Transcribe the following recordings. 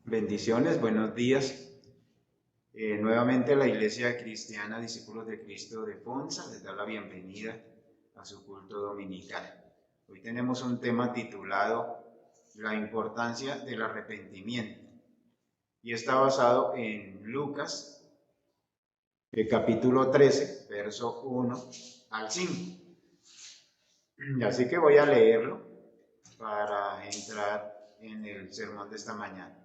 Bendiciones, buenos días. Nuevamente la Iglesia Cristiana Discípulos de Cristo de Ponza les da la bienvenida a su culto dominical. Hoy tenemos un tema titulado La importancia del arrepentimiento y está basado en Lucas, capítulo 13, verso 1 al 5. Así que voy a leerlo para entrar en el sermón de esta mañana.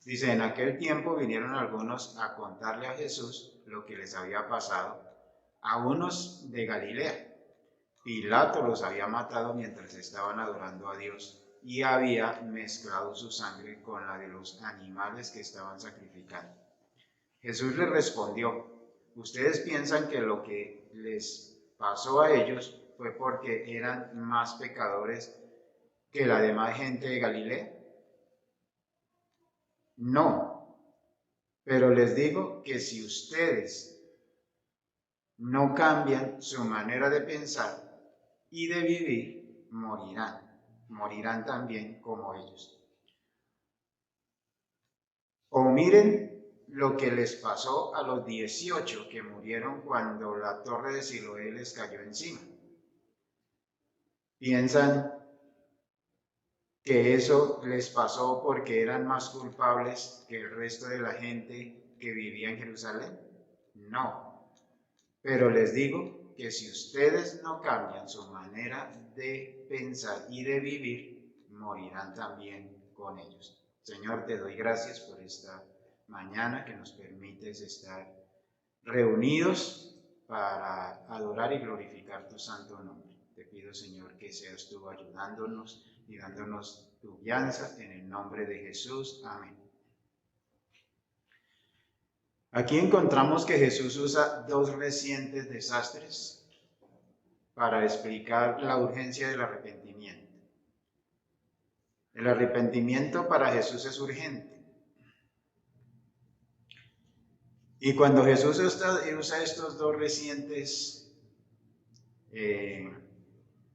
Dice, en aquel tiempo vinieron algunos a contarle a Jesús lo que les había pasado a unos de Galilea. Pilato los había matado mientras estaban adorando a Dios y había mezclado su sangre con la de los animales que estaban sacrificando. Jesús les respondió, ¿ustedes piensan que lo que les pasó a ellos fue porque eran más pecadores que la demás gente de Galilea? No, pero les digo que si ustedes no cambian su manera de pensar y de vivir, morirán también como ellos. O miren lo que les pasó a los 18 que murieron cuando la torre de Siloé les cayó encima. ¿Piensan que eso les pasó porque eran más culpables que el resto de la gente que vivía en Jerusalén? No, pero les digo que si ustedes no cambian su manera de pensar y de vivir, morirán también con ellos. Señor, te doy gracias por esta mañana que nos permites estar reunidos para adorar y glorificar tu santo nombre. Te pido, Señor, que seas tú ayudándonos y dándonos tu guianza en el nombre de Jesús. Amén. Aquí encontramos que Jesús usa dos recientes desastres para explicar la urgencia del arrepentimiento. El arrepentimiento para Jesús es urgente. Y cuando Jesús usa estos dos recientes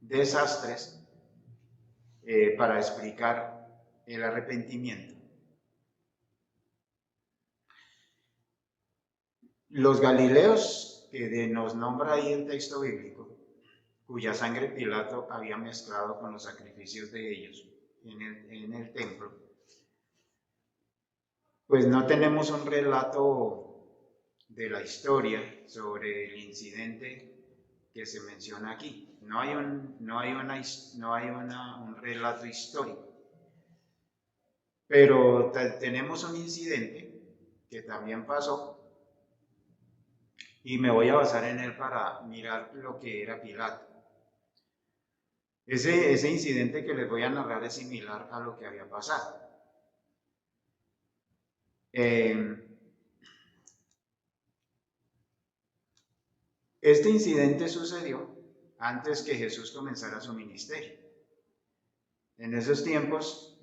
desastres para explicar el arrepentimiento, los galileos, que nos nombra ahí el texto bíblico, cuya sangre Pilato había mezclado con los sacrificios de ellos en el templo, pues no tenemos un relato de la historia sobre el incidente que se menciona aquí. No hay un relato histórico, pero tenemos un incidente que también pasó y me voy a basar en él para mirar lo que era Pilato. Ese incidente que les voy a narrar es similar a lo que había pasado. Este incidente sucedió antes que Jesús comenzara su ministerio. En esos tiempos,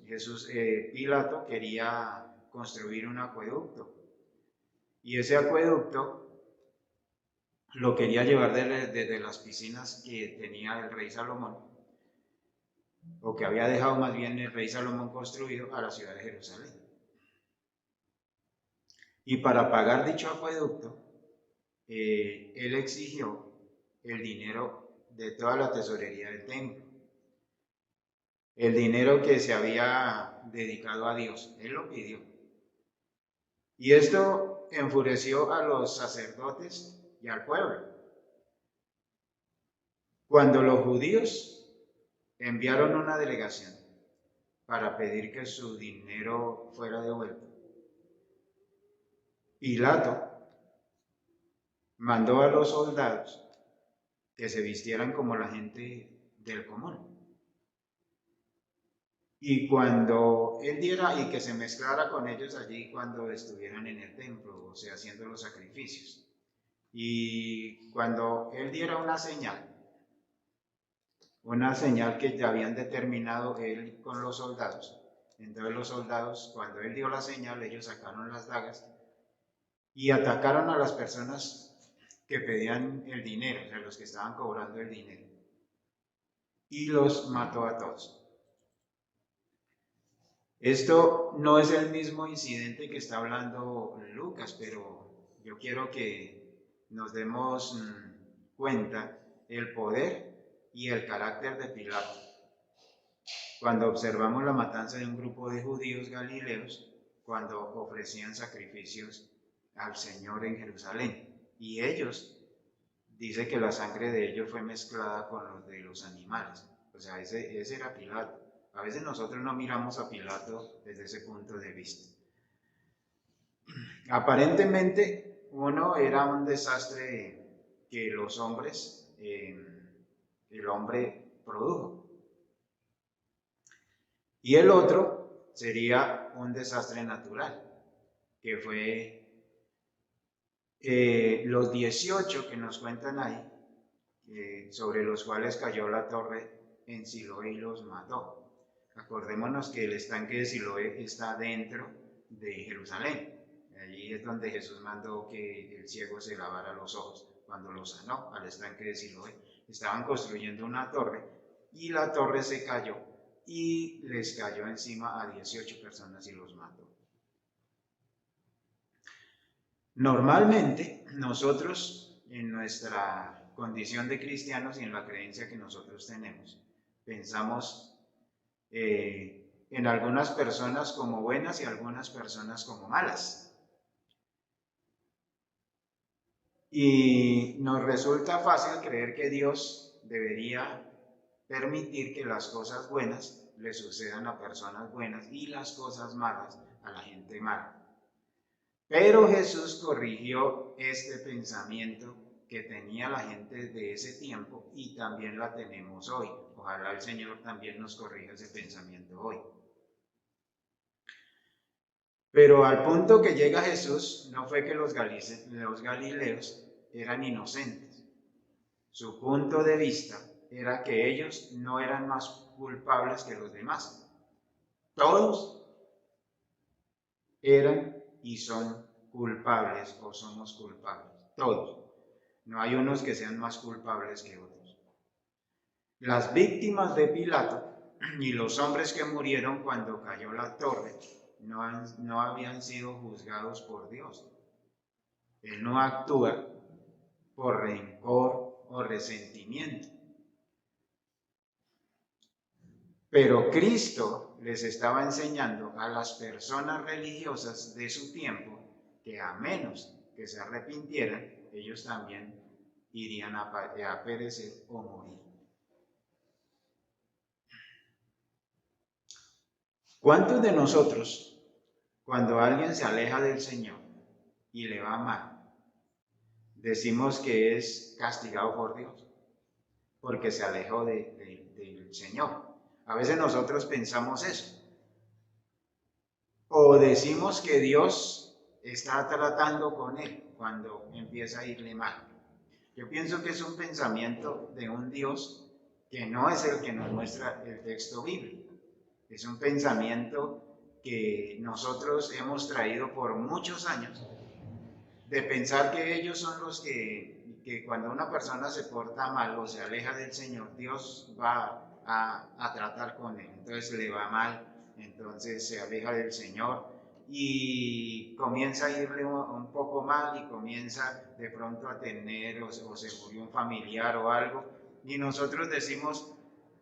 Pilato quería construir un acueducto y ese acueducto lo quería llevar desde las piscinas que tenía el rey Salomón, o que había dejado más bien el rey Salomón construido, a la ciudad de Jerusalén. Y para pagar dicho acueducto, él exigió el dinero de toda la tesorería del templo, el dinero que se había dedicado a Dios. Él lo pidió. Y esto enfureció a los sacerdotes y al pueblo. Cuando los judíos enviaron una delegación para pedir que su dinero fuera devuelto, Pilato mandó a los soldados que se vistieran como la gente del común. Y cuando él diera, y que se mezclara con ellos allí cuando estuvieran en el templo, o sea, haciendo los sacrificios. Y cuando él diera una señal que ya habían determinado él con los soldados, entonces los soldados, cuando él dio la señal, ellos sacaron las dagas y atacaron a las personas que pedían el dinero, o sea, los que estaban cobrando el dinero, y los mató a todos. Esto no es el mismo incidente que está hablando Lucas, pero yo quiero que nos demos cuenta el poder y el carácter de Pilato. Cuando observamos la matanza de un grupo de judíos galileos, cuando ofrecían sacrificios al Señor en Jerusalén, y ellos, dice que la sangre de ellos fue mezclada con los de los animales. O sea, ese era Pilato. A veces nosotros no miramos a Pilato desde ese punto de vista. Aparentemente, uno era un desastre que los hombres, el hombre produjo. Y el otro sería un desastre natural, que fue los 18 que nos cuentan ahí, sobre los cuales cayó la torre en Siloé y los mató. Acordémonos que el estanque de Siloé está dentro de Jerusalén. Allí es donde Jesús mandó que el ciego se lavara los ojos cuando lo sanó, al estanque de Siloé. Estaban construyendo una torre y la torre se cayó y les cayó encima a 18 personas y los mató. Normalmente nosotros, en nuestra condición de cristianos y en la creencia que nosotros tenemos, pensamos en algunas personas como buenas y algunas personas como malas. Y nos resulta fácil creer que Dios debería permitir que las cosas buenas le sucedan a personas buenas y las cosas malas a la gente mala. Pero Jesús corrigió este pensamiento que tenía la gente de ese tiempo y también la tenemos hoy. Ojalá el Señor también nos corrija ese pensamiento hoy. Pero al punto que llega Jesús, no fue que los galileos eran inocentes. Su punto de vista era que ellos no eran más culpables que los demás. Todos eran y son culpables o somos culpables. Todos. No hay unos que sean más culpables que otros. Las víctimas de Pilato y los hombres que murieron cuando cayó la torre no habían sido juzgados por Dios. Él no actúa por rencor o resentimiento. Pero Cristo les estaba enseñando a las personas religiosas de su tiempo que a menos que se arrepintieran, ellos también irían a perecer o morir. ¿Cuántos de nosotros, cuando alguien se aleja del Señor y le va mal, decimos que es castigado por Dios porque se alejó del Señor? A veces nosotros pensamos eso. O decimos que Dios está tratando con él cuando empieza a irle mal. Yo pienso que es un pensamiento de un Dios que no es el que nos muestra el texto bíblico. Es un pensamiento que nosotros hemos traído por muchos años, de pensar que ellos son los que cuando una persona se porta mal o se aleja del Señor, Dios va a tratar con él. Entonces le va mal, entonces se aleja del Señor y comienza a irle un poco mal y comienza de pronto a tener o se murió un familiar o algo y nosotros decimos,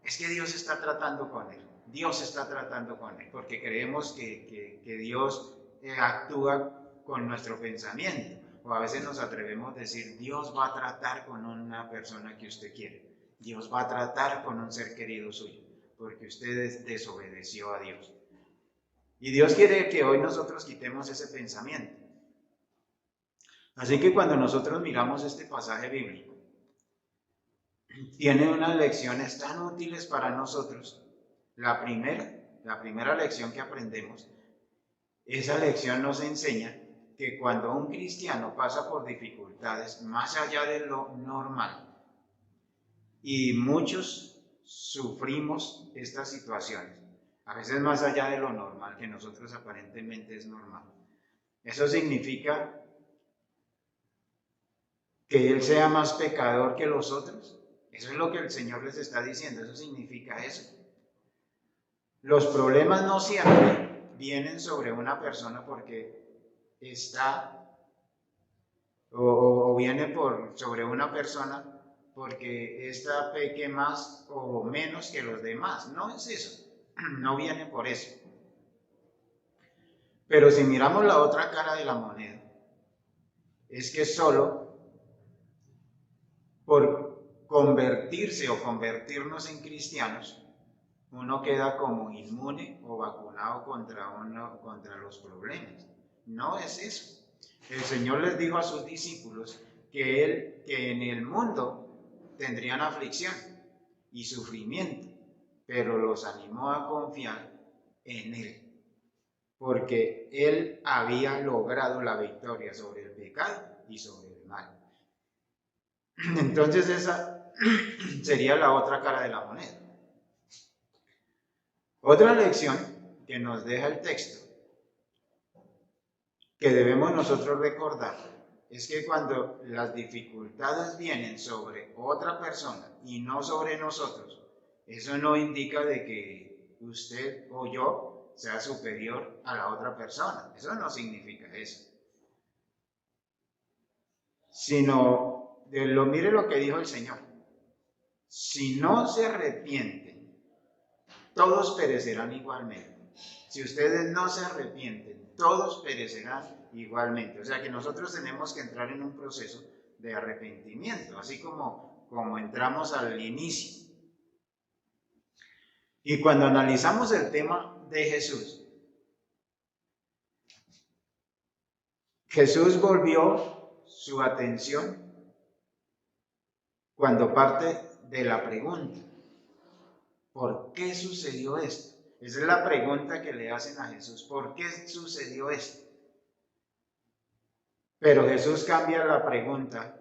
es que Dios está tratando con él. Dios está tratando con él, porque creemos que Dios actúa con nuestro pensamiento. O a veces nos atrevemos a decir, Dios va a tratar con una persona que usted quiere. Dios va a tratar con un ser querido suyo, porque usted desobedeció a Dios. Y Dios quiere que hoy nosotros quitemos ese pensamiento. Así que cuando nosotros miramos este pasaje bíblico, tiene unas lecciones tan útiles para nosotros. La primera lección que aprendemos, esa lección nos enseña que cuando un cristiano pasa por dificultades más allá de lo normal, y muchos sufrimos estas situaciones, a veces más allá de lo normal, que nosotros aparentemente es normal, eso significa que él sea más pecador que los otros. Eso es lo que el Señor les está diciendo, eso significa eso. Los problemas no siempre vienen sobre una persona porque está, o viene sobre una persona porque ésta peque más o menos que los demás. No es eso, no viene por eso. Pero si miramos la otra cara de la moneda, es que solo por convertirse o convertirnos en cristianos, uno queda como inmune o vacunado contra los problemas. No es eso. El Señor les dijo a sus discípulos que en el mundo tendrían aflicción y sufrimiento, pero los animó a confiar en Él, porque Él había logrado la victoria sobre el pecado y sobre el mal. Entonces esa sería la otra cara de la moneda. Otra lección que nos deja el texto, que debemos nosotros recordar, es que cuando las dificultades vienen sobre otra persona y no sobre nosotros, eso no indica de que usted o yo sea superior a la otra persona. Eso no significa eso. Sino, mire lo que dijo el Señor. Si no se arrepienten, todos perecerán igualmente. Si ustedes no se arrepienten, todos perecerán igualmente. O sea que nosotros tenemos que entrar en un proceso de arrepentimiento, así como entramos al inicio. Y cuando analizamos el tema de Jesús, Jesús volvió su atención cuando parte de la pregunta, ¿por qué sucedió esto? Esa es la pregunta que le hacen a Jesús, ¿por qué sucedió esto? Pero Jesús cambia la pregunta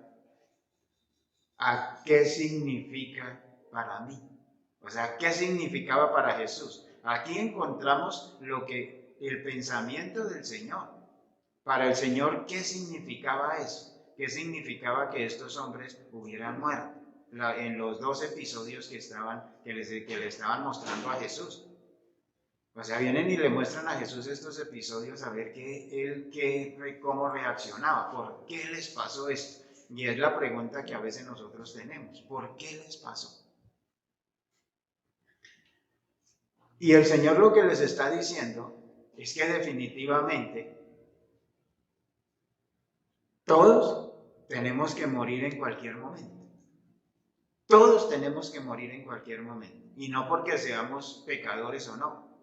a ¿qué significa para mí? O sea, ¿qué significaba para Jesús? Aquí encontramos el pensamiento del Señor. Para el Señor, ¿qué significaba eso? ¿Qué significaba que estos hombres hubieran muerto? En los 2 episodios que le estaban mostrando a Jesús. O sea, vienen y le muestran a Jesús estos episodios a ver cómo reaccionaba, por qué les pasó esto. Y es la pregunta que a veces nosotros tenemos, ¿por qué les pasó? Y el Señor lo que les está diciendo es que definitivamente todos tenemos que morir en cualquier momento. Todos tenemos que morir en cualquier momento. Y no porque seamos pecadores o no.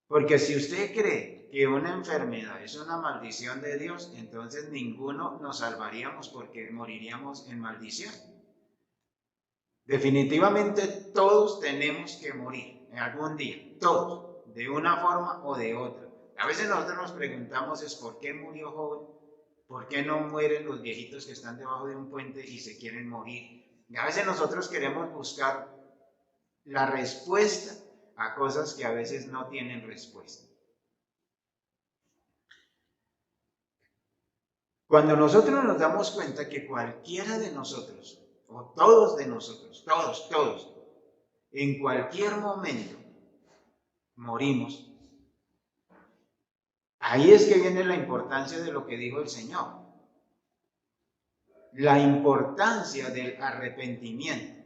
Porque si usted cree que una enfermedad es una maldición de Dios, entonces ninguno nos salvaríamos porque moriríamos en maldición. Definitivamente todos tenemos que morir en algún día. Todos. De una forma o de otra. A veces nosotros nos preguntamos es ¿por qué murió joven? ¿Por qué no mueren los viejitos que están debajo de un puente y se quieren morir? Y a veces nosotros queremos buscar la respuesta a cosas que a veces no tienen respuesta. Cuando nosotros nos damos cuenta que cualquiera de nosotros, o todos de nosotros, todos, en cualquier momento morimos, ahí es que viene la importancia de lo que dijo el Señor. La importancia del arrepentimiento.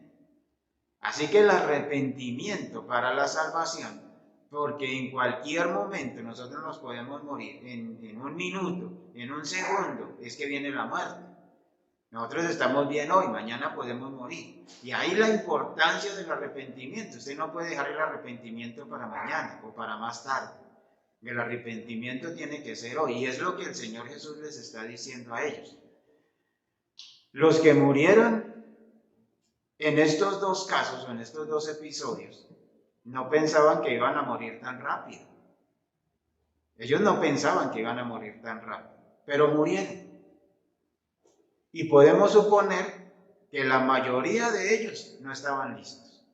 Así que el arrepentimiento para la salvación, porque en cualquier momento nosotros nos podemos morir, en un minuto, en un segundo, es que viene la muerte. Nosotros estamos bien hoy, mañana podemos morir. Y ahí la importancia del arrepentimiento. Usted no puede dejar el arrepentimiento para mañana o para más tarde. El arrepentimiento tiene que ser hoy. Y es lo que el Señor Jesús les está diciendo a ellos. Los que murieron en estos 2 casos o en estos 2 episodios, no pensaban que iban a morir tan rápido. Ellos no pensaban que iban a morir tan rápido, pero murieron. Y podemos suponer que la mayoría de ellos no estaban listos.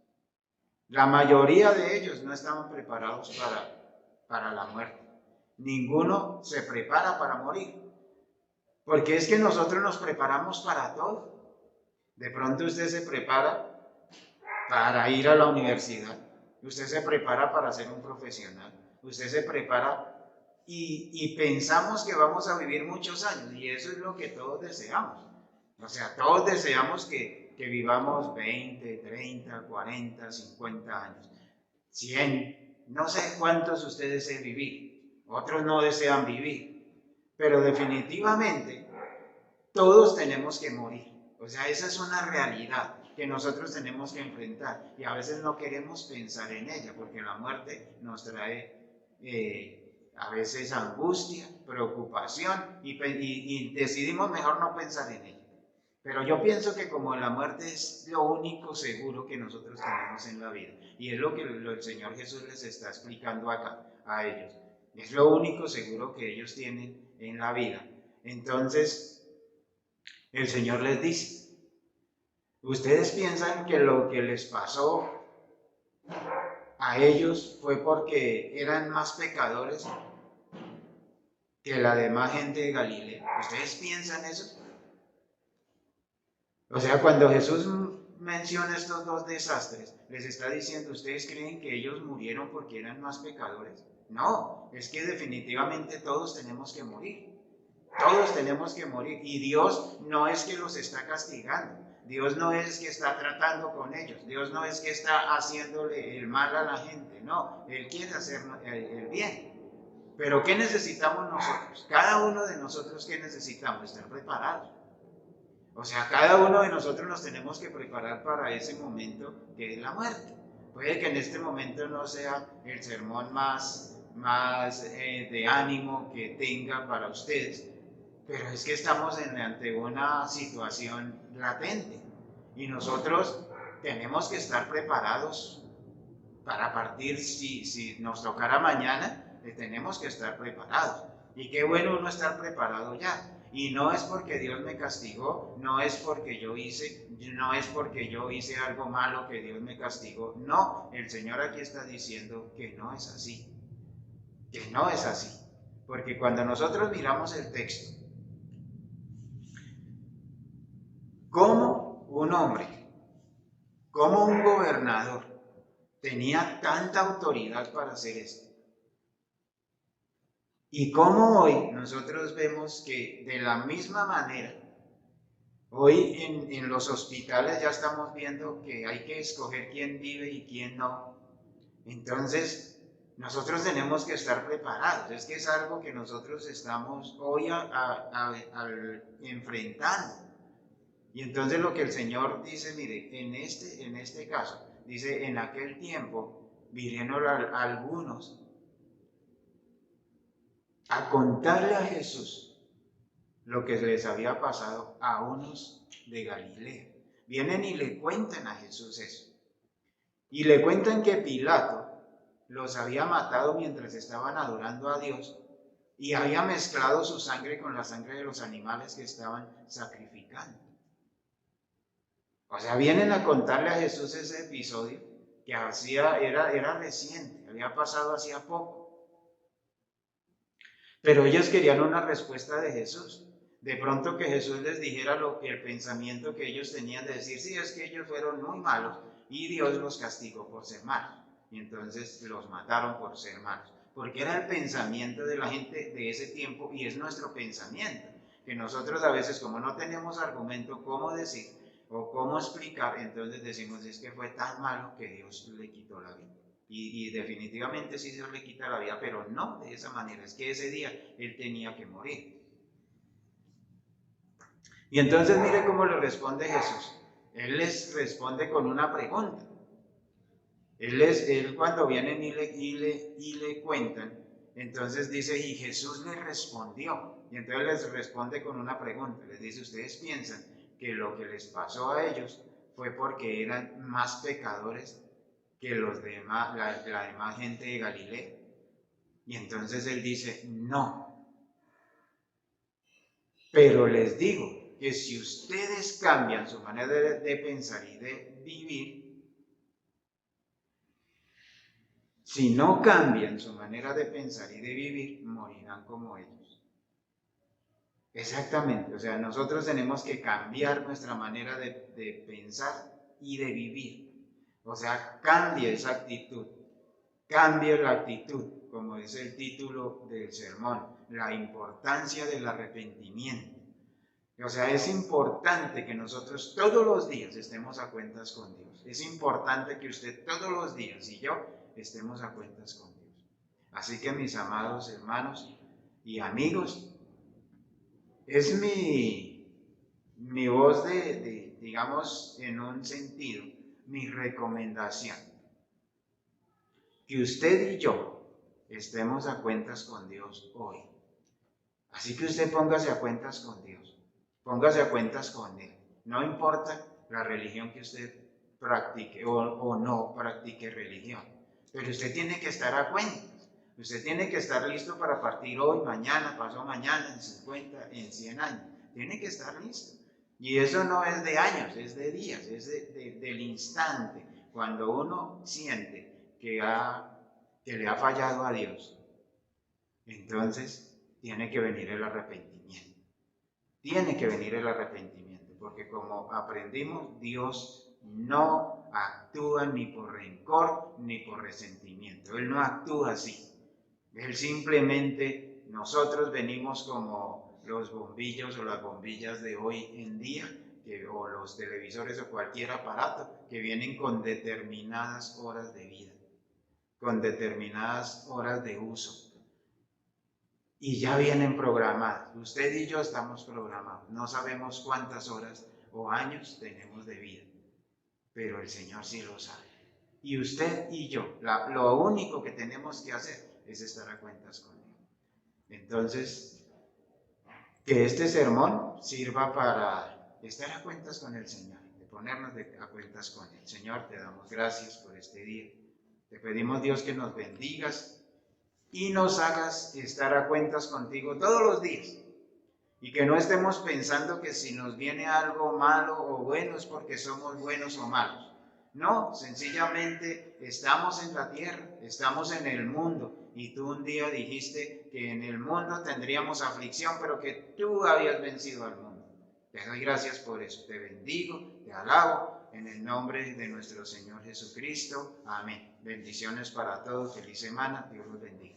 La mayoría de ellos no estaban preparados para la muerte. Ninguno se prepara para morir. Porque es que nosotros nos preparamos para todo. De pronto usted se prepara para ir a la universidad. usted se prepara para ser un profesional, usted se prepara y pensamos que vamos a vivir muchos años, y eso es lo que todos deseamos. O sea, todos deseamos que vivamos 20, 30, 40, 50 años, 100, no sé cuántos ustedes desean vivir, otros no desean vivir, pero definitivamente todos tenemos que morir. O sea, esa es una realidad que nosotros tenemos que enfrentar, y a veces no queremos pensar en ella porque la muerte nos trae a veces angustia, preocupación, y decidimos mejor no pensar en ella. Pero yo pienso que como la muerte es lo único seguro que nosotros tenemos en la vida, y es lo que el Señor Jesús les está explicando acá a ellos, es lo único seguro que ellos tienen en la vida. Entonces el Señor les dice, ¿ustedes piensan que lo que les pasó a ellos fue porque eran más pecadores que la demás gente de Galilea? ¿Ustedes piensan eso? O sea, cuando Jesús menciona estos dos desastres, les está diciendo, ¿ustedes creen que ellos murieron porque eran más pecadores? No, es que definitivamente todos tenemos que morir. Todos tenemos que morir, y Dios no es que los está castigando, Dios no es que está tratando con ellos, Dios no es que está haciéndole el mal a la gente, no, Él quiere hacer el bien. Pero ¿qué necesitamos nosotros? Cada uno de nosotros, ¿qué necesitamos? Estar preparados. O sea, cada uno de nosotros nos tenemos que preparar para ese momento que es la muerte. Puede que en este momento no sea el sermón más de ánimo que tenga para ustedes, pero es que estamos ante una situación latente, y nosotros tenemos que estar preparados para partir. Si nos tocara mañana, tenemos que estar preparados. Y qué bueno uno estar preparado ya. Y no es porque Dios me castigó, no es porque yo hice algo malo que Dios me castigó. No, el Señor aquí está diciendo que no es así. Que no es así. Porque cuando nosotros miramos el texto, ¿cómo un hombre, cómo un gobernador tenía tanta autoridad para hacer esto? Y cómo hoy nosotros vemos que de la misma manera, hoy en los hospitales ya estamos viendo que hay que escoger quién vive y quién no. Entonces, nosotros tenemos que estar preparados. Es que es algo que nosotros estamos hoy enfrentando. Y entonces lo que el Señor dice, mire, en este caso, dice, en aquel tiempo vinieron algunos a contarle a Jesús lo que les había pasado a unos de Galilea. Vienen y le cuentan a Jesús eso. Y le cuentan que Pilato los había matado mientras estaban adorando a Dios, y había mezclado su sangre con la sangre de los animales que estaban sacrificando. O sea, vienen a contarle a Jesús ese episodio que era reciente, había pasado hacía poco. Pero ellos querían una respuesta de Jesús. De pronto que Jesús les dijera el pensamiento que ellos tenían de decir, sí, es que ellos fueron muy malos y Dios los castigó por ser malos. Y entonces los mataron por ser malos. Porque era el pensamiento de la gente de ese tiempo, y es nuestro pensamiento. Que nosotros a veces, como no tenemos argumento cómo decir o cómo explicar, entonces decimos, es que fue tan malo que Dios le quitó la vida. Y definitivamente sí, Dios le quita la vida, pero no de esa manera. Es que ese día Él tenía que morir. Y entonces mire cómo le responde Jesús. Él les responde con una pregunta. Él cuando vienen y le cuentan, entonces dice, y Jesús les respondió. Y entonces les responde con una pregunta. Les dice, ¿ustedes piensan que lo que les pasó a ellos fue porque eran más pecadores que los demás, la demás gente de Galilea? Y entonces él dice, no. Pero les digo que si ustedes cambian su manera de pensar y de vivir, si no cambian su manera de pensar y de vivir, morirán como ellos. Exactamente, o sea, nosotros tenemos que cambiar nuestra manera de pensar y de vivir. O sea, cambie esa actitud. Cambie la actitud, como dice el título del sermón, la importancia del arrepentimiento. O sea, es importante que nosotros todos los días estemos a cuentas con Dios. Es importante que usted todos los días y yo estemos a cuentas con Dios. Así que mis amados hermanos y amigos, es mi voz digamos, en un sentido, mi recomendación. Que usted y yo estemos a cuentas con Dios hoy. Así que usted póngase a cuentas con Dios. Póngase a cuentas con Él. No importa la religión que usted practique o no practique religión. Pero usted tiene que estar a cuentas. Usted tiene que estar listo para partir hoy, mañana, pasado mañana, en 50, en 100 años. Tiene que estar listo. Y eso no es de años, es de días, es del instante. Cuando uno siente que le ha fallado a Dios, entonces tiene que venir el arrepentimiento. Tiene que venir el arrepentimiento, porque como aprendimos, Dios no actúa ni por rencor ni por resentimiento. Él no actúa así. Él simplemente, nosotros venimos como los bombillos o las bombillas de hoy en día, o los televisores o cualquier aparato, que vienen con determinadas horas de vida, con determinadas horas de uso. Y ya vienen programadas. Usted y yo estamos programados. No sabemos cuántas horas o años tenemos de vida, pero el Señor sí lo sabe. Y usted y yo, lo único que tenemos que hacer es estar a cuentas con Él. Entonces, que este sermón sirva para estar a cuentas con el Señor, de ponernos a cuentas con Él. Señor, te damos gracias por este día. Te pedimos, Dios, que nos bendigas y nos hagas estar a cuentas contigo todos los días. Y que no estemos pensando que si nos viene algo malo o bueno es porque somos buenos o malos. No, sencillamente estamos en la tierra, estamos en el mundo. Y tú un día dijiste que en el mundo tendríamos aflicción, pero que tú habías vencido al mundo. Te doy gracias por eso. Te bendigo, te alabo, en el nombre de nuestro Señor Jesucristo. Amén. Bendiciones para todos. Feliz semana. Dios los bendiga.